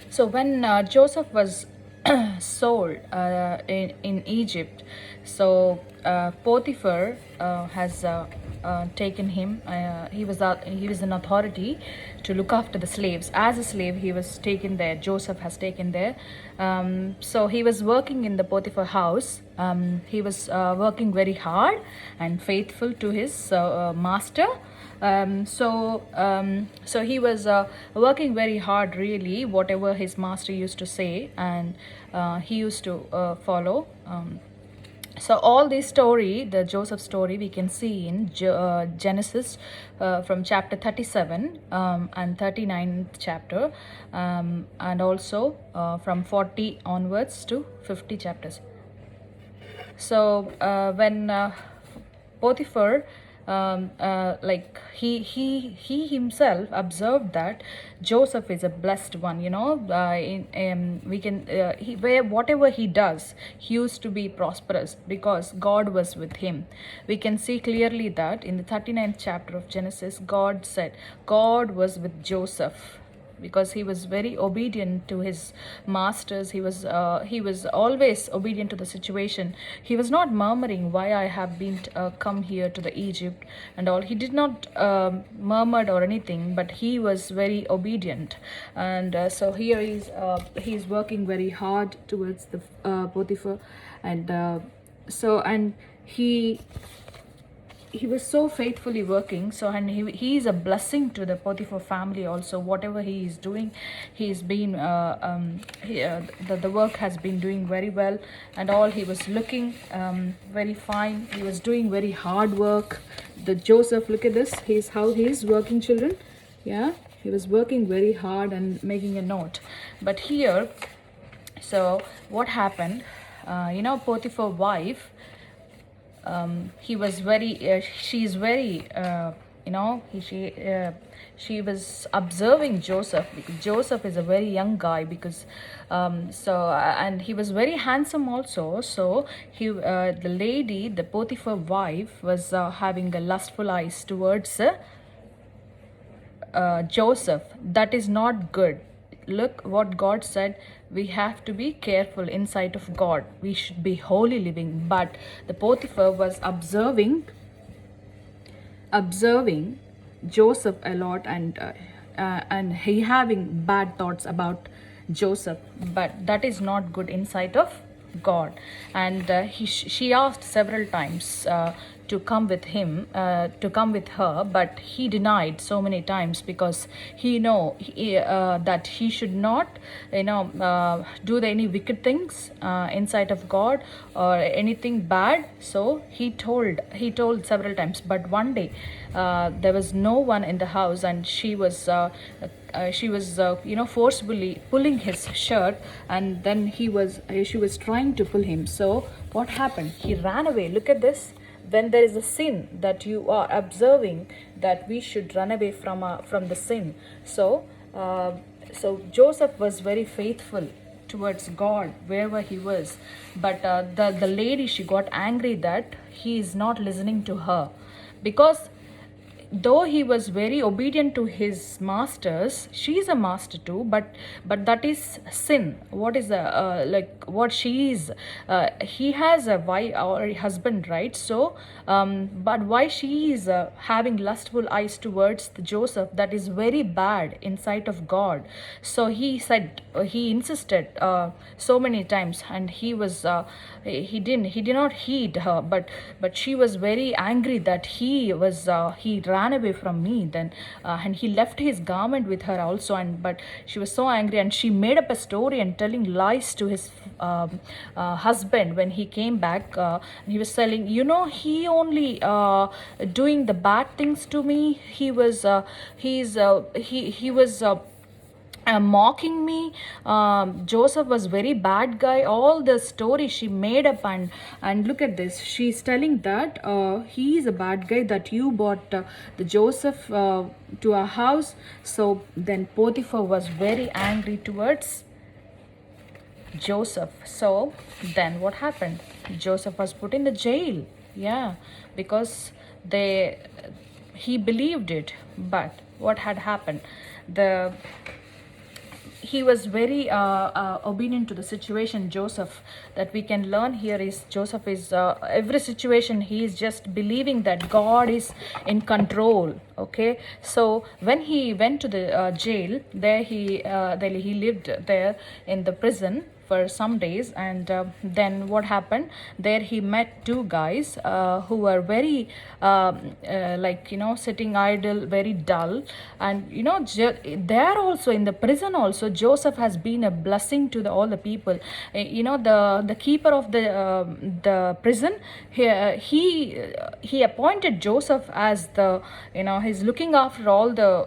So when Joseph was sold in Egypt, so Potiphar has taken him. He was an authority to look after the slaves. As a slave, he was taken there. Joseph has taken there. So he was working in the Potiphar house. He was working very hard and faithful to his master. So he was working very hard, really, whatever his master used to say, and he used to follow. So all this story, the Joseph story, we can see in Genesis from chapter 37 and 39th chapter, and also from 40 onwards to 50 chapters. So when Potiphar, like he himself observed that Joseph is a blessed one. We can where whatever he does, he used to be prosperous because God was with him. We can see clearly that in the 39th chapter of Genesis, God said God was with Joseph because he was very obedient to his masters. He was always obedient to the situation. He was not murmuring why I have been come here to the Egypt and all. He did not murmur or anything, but he was very obedient. And so here he's working very hard towards the Potiphar, and and he was so faithfully working. So and he is a blessing to the Potiphar family also. Whatever he is doing, he's been the work has been doing very well and all. He was looking very fine. He was doing very hard work. The Joseph, look at this, he's how he's working, children. Yeah, he was working very hard and making a note. But here, so what happened, Potiphar wife, he was very she's very she was observing Joseph, because Joseph is a very young guy, because and he was very handsome also. So the lady, the Potiphar wife, was having a lustful eyes towards Joseph. That is not good. Look what God said. We have to be careful in sight of God. We should be holy living. But the Potiphar was observing Joseph a lot, and he having bad thoughts about Joseph. But that is not good in sight of God. And she asked several times to come with him, to come with her, but he denied so many times, because that he should not do any wicked things in sight of God or anything bad. So he told several times. But one day there was no one in the house, and she was forcibly pulling his shirt, and then she was trying to pull him. So what happened? He ran away. Look at this. When there is a sin that you are observing, that we should run away from the sin. So Joseph was very faithful towards God wherever he was. But the lady, she got angry that he is not listening to her, because though he was very obedient to his masters, she is a master too, but that is sin. What is like what she is, he has a wife or a husband, right? So but why she is having lustful eyes towards the Joseph, that is very bad in sight of God. So he insisted so many times, and he did not heed her. But she was very angry that he ran away from me. Then and he left his garment with her also. And but she was so angry, and she made up a story and telling lies to his husband. When he came back, he was telling, he only doing the bad things to me. He was mocking me. Joseph was very bad guy. All the story she made up. And look at this, she's telling that he is a bad guy, that you brought the Joseph to our house. So then Potiphar was very angry towards Joseph. So then what happened? Joseph was put in the jail. Yeah, because he believed it. But what had happened? he was very obedient to the situation. Joseph, that we can learn here is Joseph is every situation he is just believing that God is in control. Okay, so when he went to the jail, there he lived there in the prison for some days, and then what happened there, he met two guys who were very like, sitting idle, very dull. And there also in the prison also, Joseph has been a blessing to all the people. The keeper of the prison, he appointed Joseph as the, he's looking after all the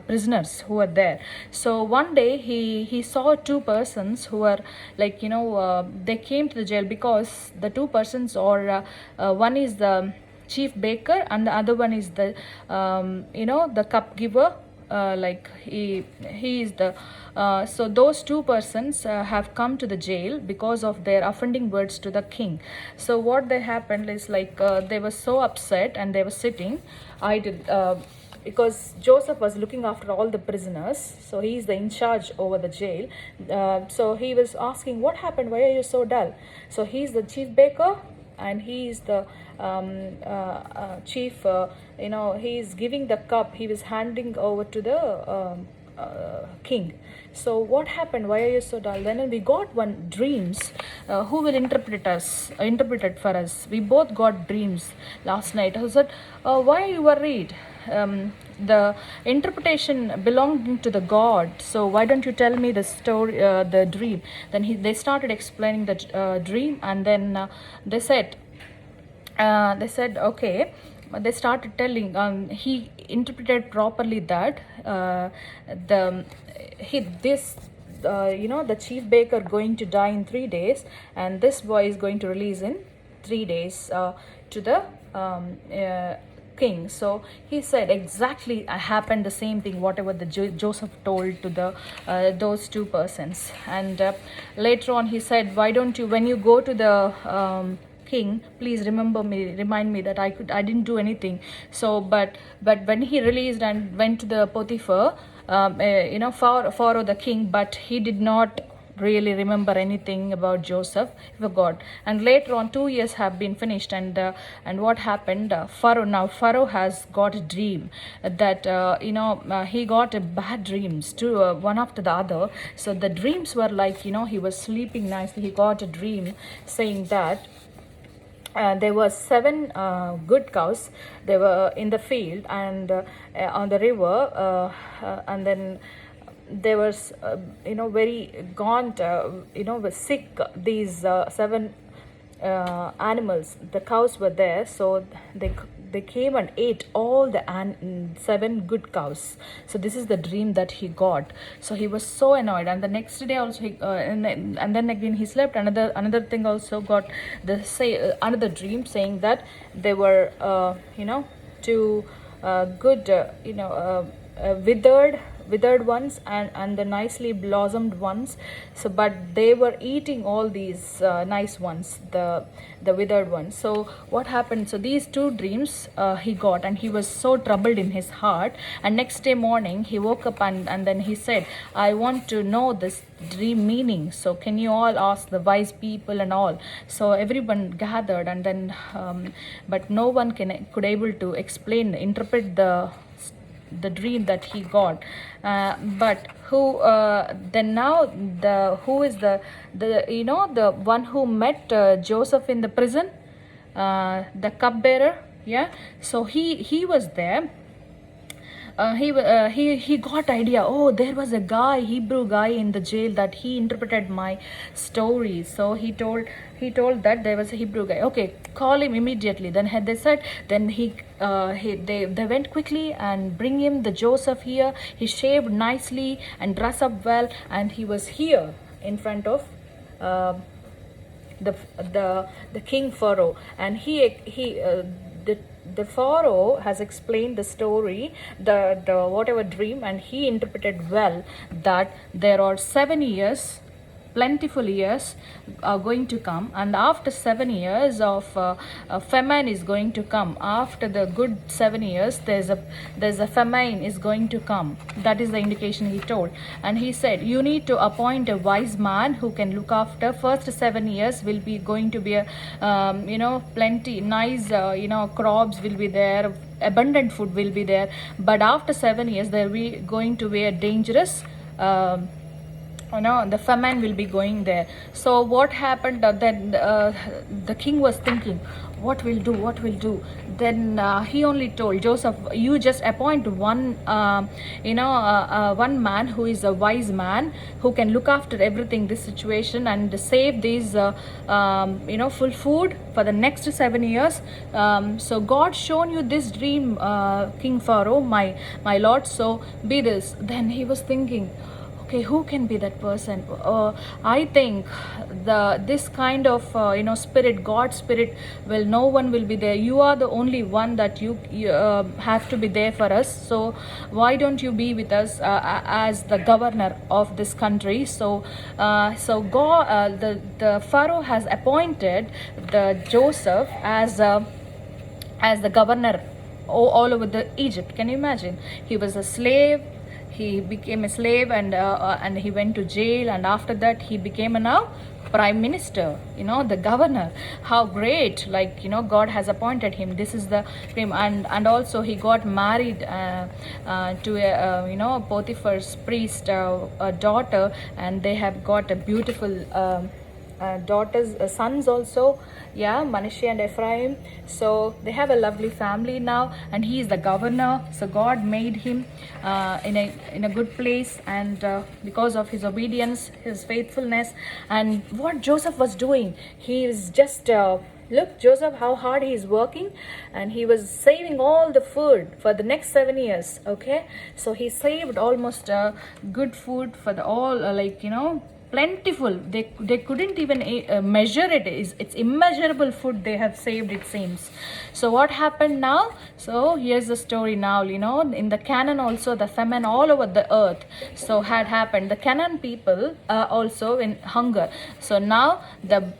prisoners who were there. So one day he saw two persons who were like, they came to the jail because the two persons, or one is the chief baker and the other one is the the cup giver. Like he is the so those two persons have come to the jail because of their offending words to the king. So what they happened is like, they were so upset and they were sitting idle, because Joseph was looking after all the prisoners, so he is the in charge over the jail. So he was asking, what happened, why are you so dull? So he is the chief baker and he is the chief, he is giving the cup, he was handing over to the king. So what happened, why are you so dull? Then we got one dreams. Who will interpret it for us? We both got dreams last night. I said, why are you worried? The interpretation belonging to the God, so why don't you tell me the story, the dream? Then they started explaining the dream, and then they said okay. They started telling, he interpreted properly that the chief baker going to die in 3 days, and this boy is going to release in 3 days to the king. So he said exactly happened the same thing whatever the Joseph told to the those two persons. And later on he said, why don't you, when you go to the king, please remind me that I didn't do anything. So but when he released and went to the Potiphar, Pharaoh the king, but he did not really remember anything about Joseph, he forgot. And later on 2 years have been finished, and what happened, Pharaoh has got a dream that he got a bad dreams to one after the other. So the dreams were like, he was sleeping nicely, he got a dream saying that there were 7 good cows. They were in the field and on the river, and then there was very gaunt, were sick, these 7 animals. The cows were there, so they came and ate all the 7 good cows. So this is the dream that he got. So he was so annoyed, and the next day also and then again he slept. Another thing also got another dream saying that they were two good withered ones and the nicely blossomed ones. So but they were eating all these nice ones, the withered ones. So what happened, so these 2 dreams he got, and he was so troubled in his heart. And next day morning he woke up and then he said, I want to know this dream meaning, so can you all ask the wise people and all. So everyone gathered, and then but no one could able to interpret the dream that he got. But who then now who is the one who met Joseph in the prison, the cupbearer, yeah. So he was there. He got idea, oh, there was a Hebrew guy in the jail that he interpreted my story. So he told that there was a Hebrew guy. Okay, call him immediately. Then they said, then they went quickly and bring him the Joseph here. He shaved nicely and dressed up well, and he was here in front of the king Pharaoh. And the Pharaoh has explained the story, the whatever dream, and he interpreted well that there are 7 years plentiful years are going to come, and after 7 years of famine is going to come. After the good 7 years, there's a famine is going to come. That is the indication he told. And he said, you need to appoint a wise man who can look after first 7 years. Will be going to be a plenty nice crops will be there, abundant food will be there. But after 7 years, there will be going to be a dangerous the famine will be going there. So what happened, then the king was thinking, what will do. Then he only told Joseph, you just appoint one one man who is a wise man, who can look after everything, this situation, and save these full food for the next 7 years. So God shown you this dream, King Pharaoh, my lord, so be this. Then he was thinking, okay, who can be that person? I think this kind of spirit, God spirit, no one will be there. You are the only one that you have to be there for us. So why don't you be with us as the governor of this country? So God, the Pharaoh has appointed the Joseph as the governor all over the Egypt. Can you imagine? He was a slave. He became a slave, and he went to jail, and after that he became a now prime minister, the governor. How great, God has appointed him. This is the dream. And also he got married to a Potiphar's priest daughter, and they have got a beautiful daughters, sons also, Manasseh and Ephraim. So they have a lovely family now, and he is the governor. So God made him in a good place, and because of his obedience, his faithfulness. And what Joseph was doing, he is just look, Joseph, how hard he is working, and he was saving all the food for the next 7 years. Okay, so he saved almost good food for the all plentiful. They couldn't even measure it. It's immeasurable food they have saved, it seems. So what happened now? So here's the story now. In the Canaan also, the famine all over the earth so had happened. The Canaan people also in hunger. So now the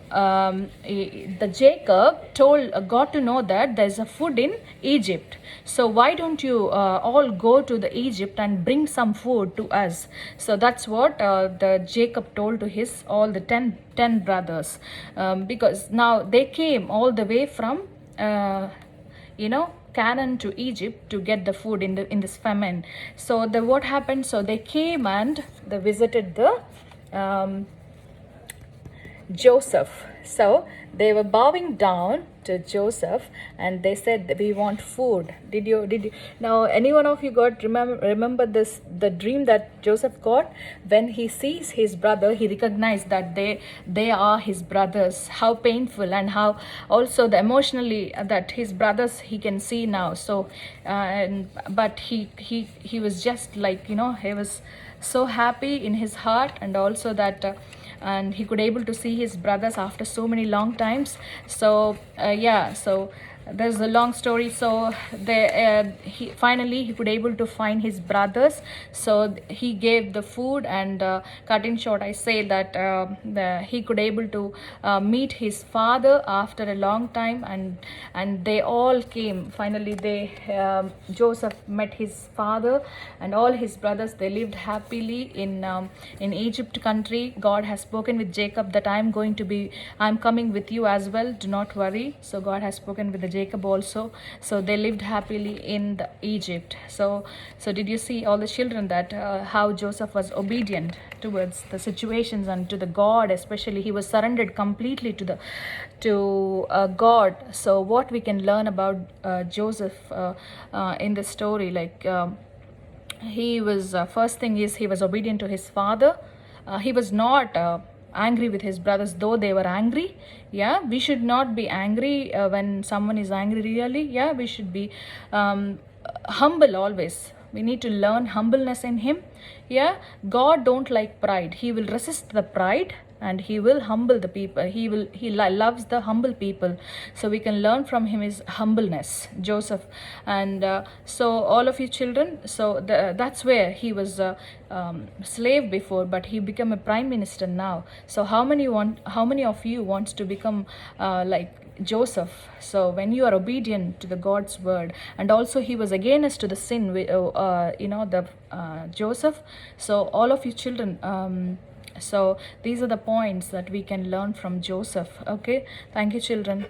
Jacob got to know that there's a food in Egypt. So why don't you all go to the Egypt and bring some food to us? So that's what the Jacob told to his all the 10 brothers, because now they came all the way from Canaan to Egypt to get the food in this famine. So what happened? So they came and they visited the Joseph. So they were bowing down to Joseph, and they said, we want food. Did you now, any one of you remember the dream that Joseph got? When he sees his brother, he recognized that they are his brothers. How painful, and how also the emotionally that his brothers he can see now. So but he was just he was so happy in his heart, and also that and he could able to see his brothers after so many long times. So so there's a long story. So he could able to find his brothers. So he gave the food, and cut in short, I say that he could able to meet his father after a long time, and they all came. Finally Joseph met his father and all his brothers. They lived happily in Egypt country. God has spoken with Jacob that I'm coming with you as well, do not worry. So God has spoken with the Jacob also. So they lived happily in the Egypt. So did you see all the children that how Joseph was obedient towards the situations and to the God? Especially he was surrendered completely to God. So what we can learn about Joseph in this story, he was first thing is he was obedient to his father. He was not angry with his brothers, though they were angry. We should not be angry when someone is angry, really. We should be humble always. We need to learn humbleness in him. God don't like pride. He will resist the pride, and he will humble the people. Loves the humble people, so we can learn from him his humbleness, Joseph. And so all of you children, so that's where he was a slave before, but he became a prime minister now. So how many of you wants to become like Joseph? So when you are obedient to the God's word, and also he was against to the sin, the Joseph. So all of you children, so these are the points that we can learn from Joseph. Okay, thank you children.